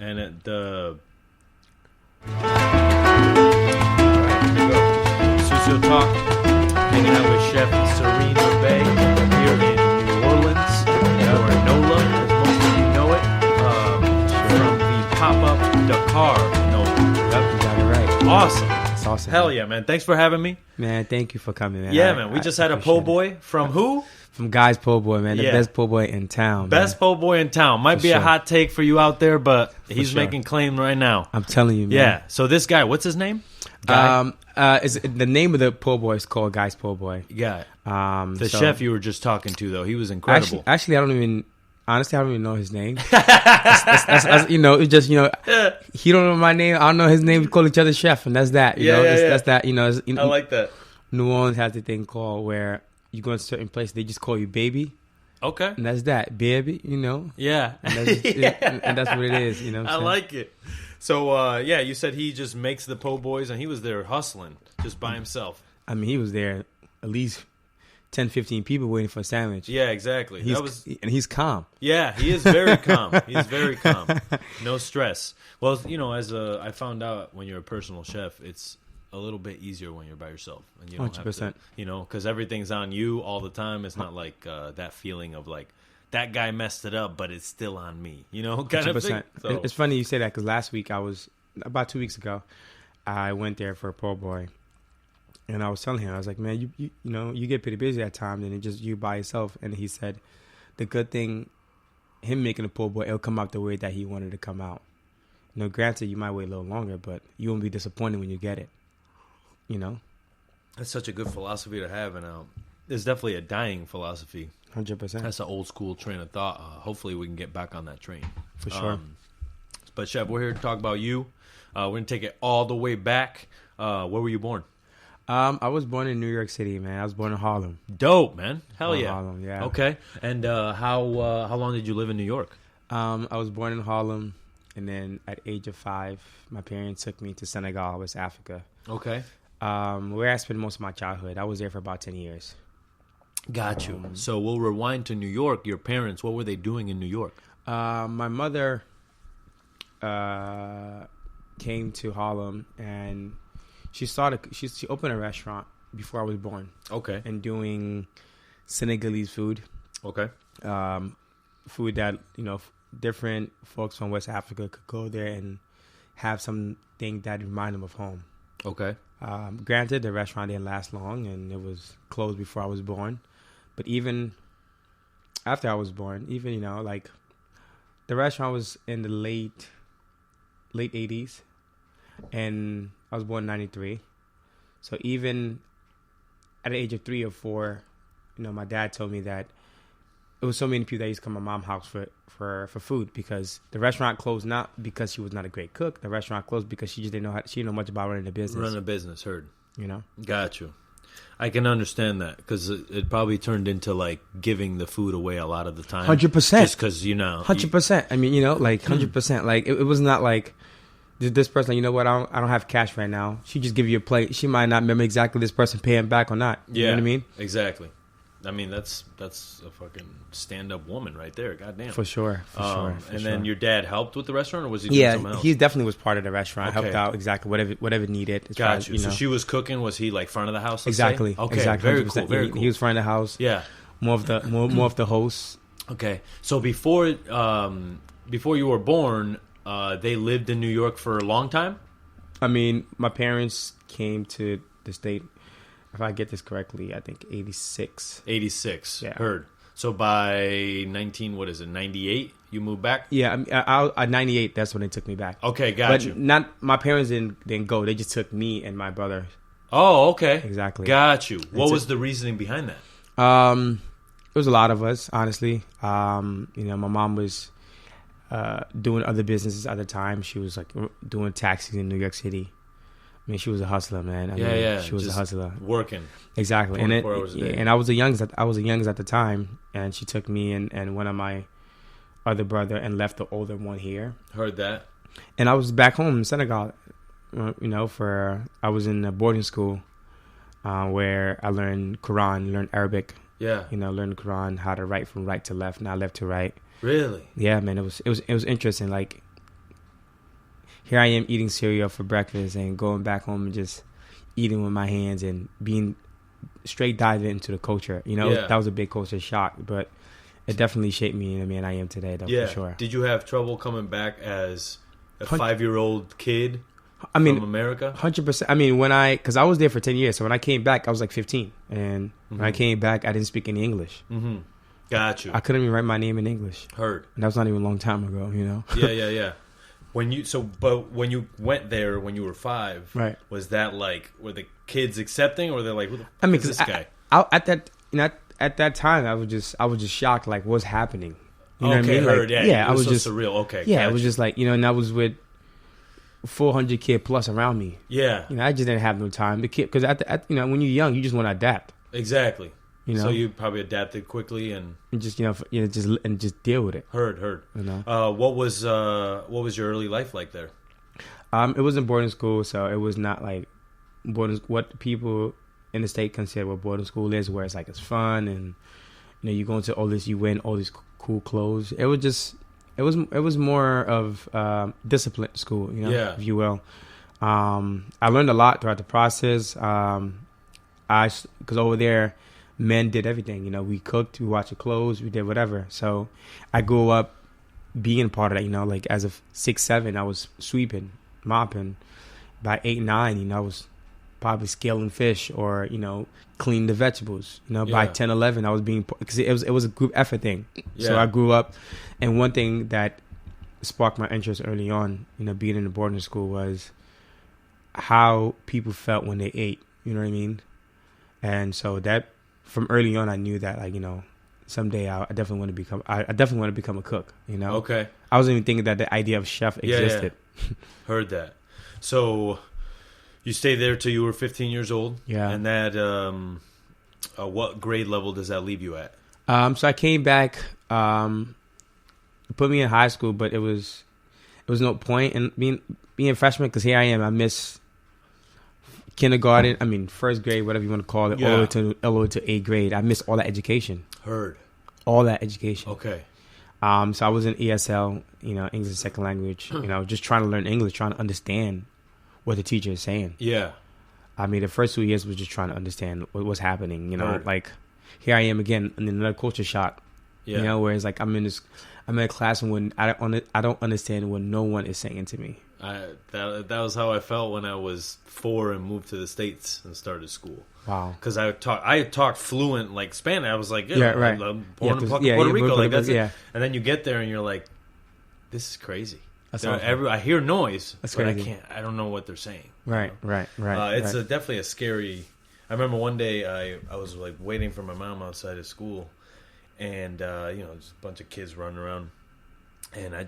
And the Sucio.Talk, hanging out with Chef Serigne Mbaye here in New Orleans, or Nola, as most of you know it, from the Popup Dakar, Nola. Yep, you got it right. Awesome. It's awesome. Hell yeah, man. Thanks for having me. Man, thank you for coming, man. Yeah, man. We just had a PoBoy from who? From Guy's PoBoy, man. The Yeah. best PoBoy in town. Best PoBoy in town. Might For be a sure. hot take for you out there, but he's sure. making claim right now. I'm telling you, man. Yeah. So this guy, what's his name? Guy? Is the name of the PoBoy is called Guy's PoBoy. Yeah. The So- chef you were just talking to, though, he was incredible. Actually, I don't even know his name. that's, you know, it's just, you know, he don't know my name. I don't know his name. We call each other chef, and that's that. You know, that's that. You know, I like that. New Orleans has the thing called where you go to a certain place, they just call you baby, Okay. and that's that, baby. You know, Yeah. and that's, and that's what it is. You know, what I I'm saying? like it. So, yeah, you said he just makes the po' boys, and he was there hustling just by himself. I mean, he was there at least 10, 15 people waiting for a sandwich. Yeah, exactly. And he's calm. Yeah, he is very calm. He's very calm. No stress. Well, you know, I found out when you're a personal chef, it's a little bit easier when you're by yourself. And you don't 100%. have to, you know, because everything's on you all the time. It's not like that feeling of like, that guy messed it up, but it's still on me, you know, kind of thing. So, It's funny you say that because last week about 2 weeks ago, I went there for a po' boy, and I was telling him, I was like, man, you know, you get pretty busy at times, and it's just you by yourself. And he said, the good thing, him making a po' boy, it'll come out the way that he wanted to come out. You know, granted, you might wait a little longer, but you won't be disappointed when you get it. You know, that's such a good philosophy to have, and it's definitely a dying philosophy. 100%. That's an old school train of thought. Hopefully, we can get back on that train For sure. But Chef, we're here to talk about you. We're gonna take it all the way back. Where were you born? I was born in New York City, man. I was born in Harlem. Dope, man. Hell yeah. Harlem, yeah. Okay. And how long did you live in New York? I was born in Harlem, and then at age of 5, my parents took me to Senegal, West Africa, Okay. where I spent most of my childhood. I was there for about 10 years. Got you. So we'll rewind to New York. Your parents, what were they doing in New York? My mother came to Harlem, and she opened a restaurant before I was born, Okay. and doing Senegalese food, Okay. food that, you know, different folks from West Africa could go there and have something that remind them of home. Okay. Granted, the restaurant didn't last long, and it was closed before I was born. But even after I was born, even, you know, like, the restaurant was in the late 80s, and I was born in 93. So even at the age of 3 or 4, you know, my dad told me that it was so many people that used to come to my mom's house for food, because the restaurant closed not because she was not a great cook. The restaurant closed because she just didn't know much about running a business. Run a business, heard. You know? Got you. I can understand that, because it probably turned into like giving the food away a lot of the time. 100%. Just because, you know. 100%. I mean, you know, like 100%. Like it was not like this person, you know what, I don't have cash right now. She just give you a plate. She might not remember exactly this person paying back or not. You know what I mean? Exactly. I mean, that's a fucking stand-up woman right there. Goddamn. For sure. And then your dad helped with the restaurant, or was he doing something else? He definitely was part of the restaurant. Okay. Helped out exactly whatever needed. As far Got as, you. you know. So she was cooking. Was he like front of the house? Let's Exactly. Say? Okay. Exactly. Very 100%. cool. Very cool. He was front of the house. Yeah. More of the hosts. Okay. So before you were born, they lived in New York for a long time? I mean, my parents came to the state, if I get this correctly, I think 86. 86. Yeah. Heard. So by 98, you moved back? Yeah, at 98, that's when they took me back. Okay, got But you. not my parents didn't go. They just took me and my brother. Oh, okay. Exactly. Got you. What was the reasoning behind that? It was a lot of us, honestly. You know, my mom was doing other businesses at the time. She was like doing taxis in New York City. I mean, she was a hustler, man. I mean, she was a hustler, working exactly. 24 hours a day. And I was the youngest at the time, and she took me and one of my other brother and left the older one here. Heard that. And I was back home in Senegal. You know, I was in a boarding school where I learned Quran, learned Arabic. Yeah. You know, learned Quran, how to write from right to left, not left to right. Really? Yeah, man. It was interesting. Like, here I am eating cereal for breakfast and going back home and just eating with my hands and being straight diving into the culture. You know, Yeah. that was a big culture shock, but it definitely shaped me in the man I am today, though, Yeah. for sure. Did you have trouble coming back as a Hun- 5-year-old kid I mean, from America? 100%. I mean, because I was there for 10 years, so when I came back, I was like 15. And when I came back, I didn't speak any English. Mm-hmm. Got you. I couldn't even write my name in English. Heard. And that was not even a long time ago, you know? Yeah. But when you went there when you were 5, Right. was that like, were the kids accepting, or were they like, who the I mean, is this guy? at that time, I was just shocked, like, what's happening? You know what I mean? Heard. Like, Yeah, I was so just surreal. Okay. Yeah, got it was you. just like, you know, and I was with 400 kid plus around me. Yeah. You know, I just didn't have no time. The kid, because you know, when you're young, you just want to adapt. Exactly. You know, So you probably adapted quickly and just just deal with it. heard. You know, What was your early life like there? it was in boarding school, so it was not like what people in the state consider what boarding school is, where it's like it's fun and you know you go into all this, you win all these cool clothes. It was just it was more of discipline school, you know, Yeah. if you will. I learned a lot throughout the process. Because over there, men did everything. You know, we cooked, we washed the clothes, we did whatever. So I grew up being part of that. You know, like as of 6, 7, I was sweeping, mopping. By 8, 9, you know, I was probably scaling fish or you know cleaning the vegetables. You know, by Yeah. 10, 11, I was being because it was a group effort thing. So Yeah. I grew up, and one thing that sparked my interest early on, you know, being in the boarding school was how people felt when they ate. You know what I mean? And so that from early on, I knew that like you know, someday I definitely want to become. I definitely want to become a cook. You know? Okay. I wasn't even thinking that the idea of chef existed. Heard that. So you stayed there till you were 15 years old. Yeah. And that what grade level does that leave you at? So I came back. Put me in high school, but it was no point in being a freshman because here I am. I miss kindergarten. I mean, first grade, whatever you want to call it, Yeah. all the way to 8th grade. I missed all that education. Heard. All that education. Okay. So I was in ESL, you know, English as a second language. You know, just trying to learn English, trying to understand what the teacher is saying. Yeah. I mean, the first 2 years was just trying to understand what was happening. You know, Heard. like here I am again in another culture shock. Yeah. You know, whereas like I'm in a class when I don't understand what no one is saying to me. That was how I felt when I was 4 and moved to the States and started school. Wow. Because I talked fluent like Spanish. I was like, Yeah, right. I'm born in Puerto yeah, Rico. Like that's yeah. it. And then you get there and you're like, this is crazy. That's There- awesome. I hear noise, That's but crazy. I don't know what they're saying. Right. It's right. definitely a scary. I remember one day I was like waiting for my mom outside of school, and you know, just a bunch of kids running around, and I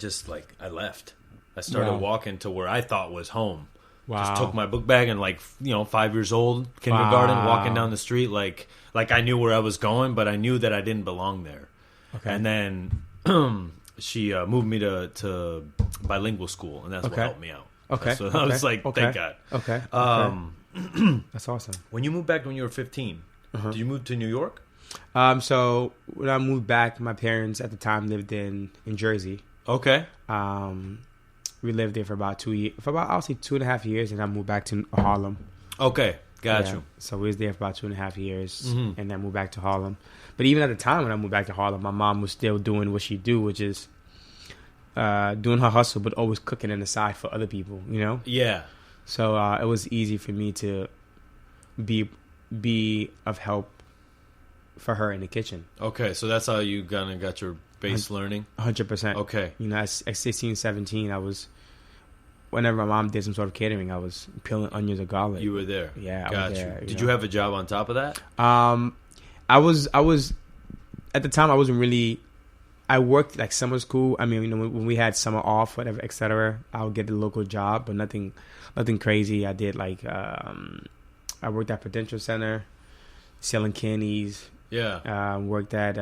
left. I started Wow. walking to where I thought was home. Wow. Just took my book bag and like 5 years old, kindergarten, Wow. walking down the street like I knew where I was going, but I knew that I didn't belong there. Okay. And then she moved me to bilingual school, and that's what Okay. helped me out. Okay. So I was like, Okay. thank God. Okay. That's awesome. When you moved back when you were 15, did you move to New York? So when I moved back, my parents at the time lived in Jersey. Okay. We lived there for about 2 years, I'll say 2.5 years, and I moved back to Harlem. Okay. Got Yeah. you. So we was there for about 2.5 years, Mhm. and then moved back to Harlem. But even at the time when I moved back to Harlem, my mom was still doing what she do, which is doing her hustle, but always cooking on the side for other people. You know. Yeah. So it was easy for me to be of help for her in the kitchen. Okay. So that's how you kind of got your base learning. 100%. Okay. You know, at 16, 17, whenever my mom did some sort of catering, I was peeling onions or garlic. You were there. Yeah, I Got was you. there, Did know. you have a job on top of that? I was at the time I wasn't really. I worked like summer school. I mean, you know, when we had summer off, whatever, etc. I would get the local job, but nothing crazy. I did like I worked at Prudential Center, selling candies. Yeah. Worked at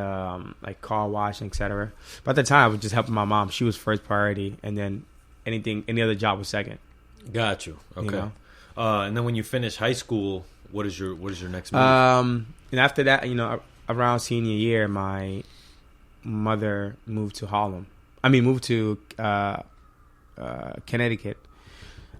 like car wash, etc. But at the time, I was just helping my mom. She was first priority, and then any other job was second. Got you. Okay. You know? And then when you finish high school, what is your next move? And after that, you know, around senior year, my mother moved to Harlem. I mean, moved to Connecticut,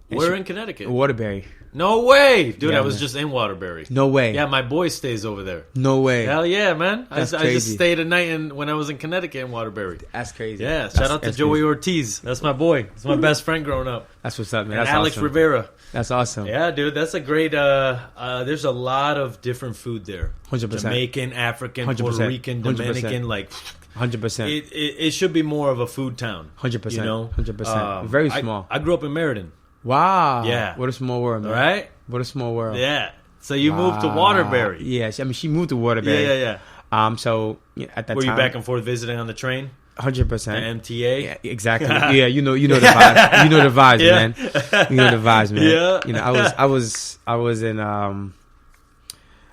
Where in Connecticut? Waterbury. No way, dude! Yeah, I was man. just in Waterbury. No way. Yeah, my boy stays over there. No way. Hell yeah, man! I That's just crazy. stayed a night when I was in Connecticut in Waterbury. That's crazy. Yeah, That's- shout out to that's Joey crazy. Ortiz. That's my boy. He's my best friend growing up. That's what's up, man. And That's Alex awesome. Rivera. That's awesome. Yeah, dude, that's a great. There's a lot of different food there. 100%. Jamaican, African, 100%. Puerto Rican, 100%. Dominican. Like 100%. it should be more of a food town. 100%. You know, 100%. Very small. I grew up in Meriden. Wow. Yeah. What a small world, man. All right. What a small world. Yeah. So you moved to Wow. Waterbury. Yeah. I mean, she moved to Waterbury. Yeah. So at that Were time, you back and forth visiting on the train? 100%. The MTA. Yeah, exactly. Yeah, you know the vibe. You know the vibes, Yeah. man. You know the vibes, man. Yeah. You know,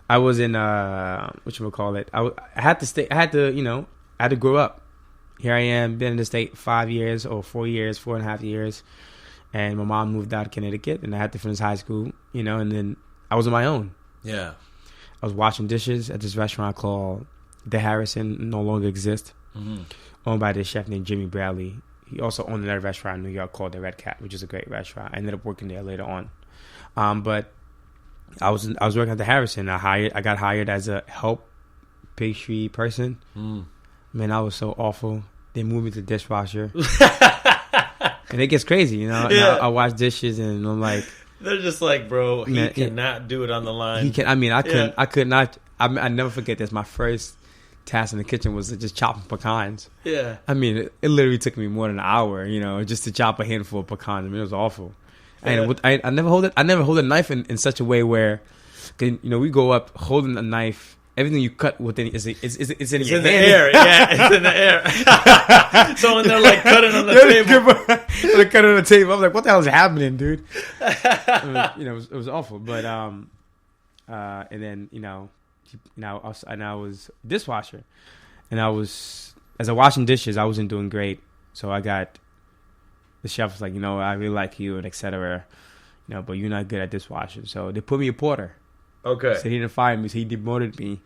I was in whatchamacallit. I had to stay. I had to grow up. Here I am, been in the state 5 years or 4 years, 4.5 years, and my mom moved out of Connecticut, and I had to finish high school. You know, and then I was on my own. Yeah. I was washing dishes at this restaurant called The Harrison. No longer exists. Mm-hmm. Owned by this chef named Jimmy Bradley. He also owned another restaurant in New York called the Red Cat, which is a great restaurant. I ended up working there later on. But I was working at the Harrison. I got hired as a help pastry person. Man, I was so awful. They moved me to dishwasher. And it gets crazy, you know. Yeah. I wash dishes and I'm like, They're just like, bro, he Man, cannot do it on the line. he can. I mean, I couldn't. Yeah. I could not. I never forget this. My first task in the kitchen was to just chop pecans. Yeah. I mean, it literally took me more than an hour, you know, just to chop a handful of pecans. I mean, it was awful. And Yeah. I never hold a knife in such a way where, you know, we go up holding a knife. Everything you cut within is in It's your in the hand. air. Yeah, it's in the air. So when they're like cutting on the table. They cut it on the table. I was like, "What the hell is happening, dude?" It was awful. But and then I was dishwasher, and as a washing dishes, I wasn't doing great. So the chef was like, you know, I really like you and etc. You know, but you're not good at dishwashing. So they put me a porter. Okay. So he didn't fire me. So he demoted me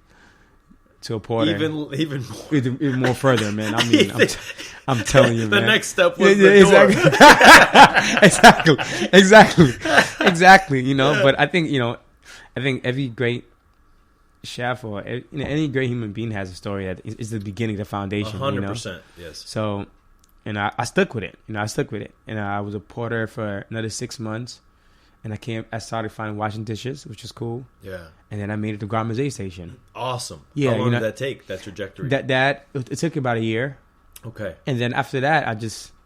to a porter. Even more. Even more further, man. I mean, I'm telling you, The man. next step was the door. exactly. You know, but I think every great chef or any great human being has a story that is the beginning, the foundation. 100%. Yes. So, and I stuck with it. You know, I stuck with it, and I was a porter for another 6 months, and I started finding washing dishes, which is cool. Yeah. And then I made it to Grand Mosaic Station. Awesome. Yeah, How long you know, did that take? That trajectory. It took about a year. Okay. And then after that,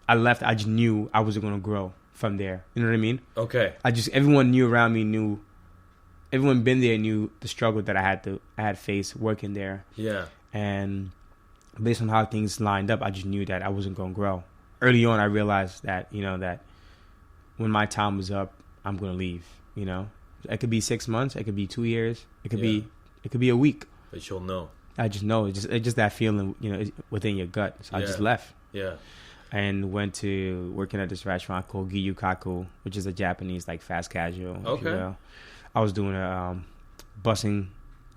I left. I just knew I wasn't going to grow from there. You know what I mean? Okay. Everyone knew around me, everyone been there knew the struggle that I had faced working there. Yeah. And based on how things lined up, I just knew that I wasn't going to grow. Early on, I realized that, you know, that when my time was up, I'm going to leave, you know. It could be 6 months. It could be 2 years. It could be a week. But you'll know. I just know. It's just that feeling, you know, within your gut. So I just left. Yeah. And went to working at this restaurant called Gyukaku, which is a Japanese, like, fast casual, if you will. I was doing bussing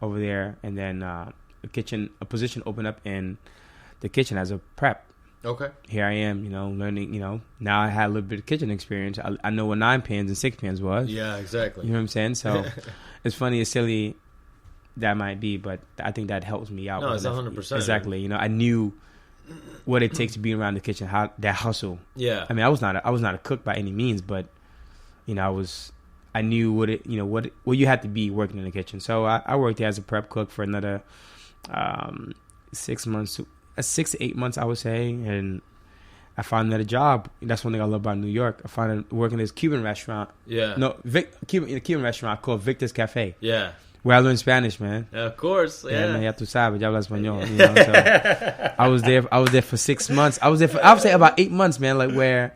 over there, and then a position opened up in the kitchen as a prep. Okay. Here I am, you know, learning, you know. Now I had a little bit of kitchen experience. I know what 9 pans and 6 pans was. Yeah, exactly. You know what I'm saying? So it's funny, it's silly that might be, but I think that helps me out. No, it's 100%. Exactly. You know, I knew what it takes to be around the kitchen, how that hustle. Yeah. I mean, I was not a cook by any means, but you know, I knew what you had to be working in the kitchen. So I worked there as a prep cook for another 6 months, 6 to 8 months, I would say, and I found another job. That's one thing I love about New York. I found working at this Cuban restaurant. Yeah. No, Cuban restaurant called Victor's Cafe. Yeah. Where I learned Spanish, man. Yeah, of course. Yeah. Man, ya tú sabes, ya hablas español. You know, so I was there for 6 months. I would say about 8 months, man. Like where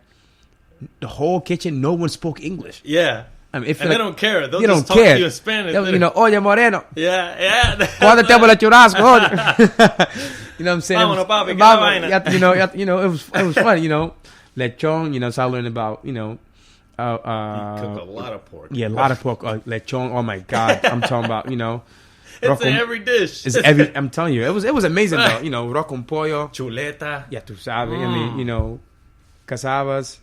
the whole kitchen, no one spoke English. Yeah. I mean, And they don't care. They'll they just don't talk care. to you in Spanish. You know, oye moreno, Yeah, yeah. ¿cuándo te la churrasco? You know what I'm saying? Vámonos, papi, que la vaina. You know, it was fun. You know, lechon. You know, so I learned about you cook a lot of pork. Yeah, a lot of pork. Lechon. Oh my God, I'm talking about. You know, It's in every dish. I'm telling you, it was amazing though. You know, rock con pollo, Chuleta. ya tú sabes. I mean, you know, cassavas.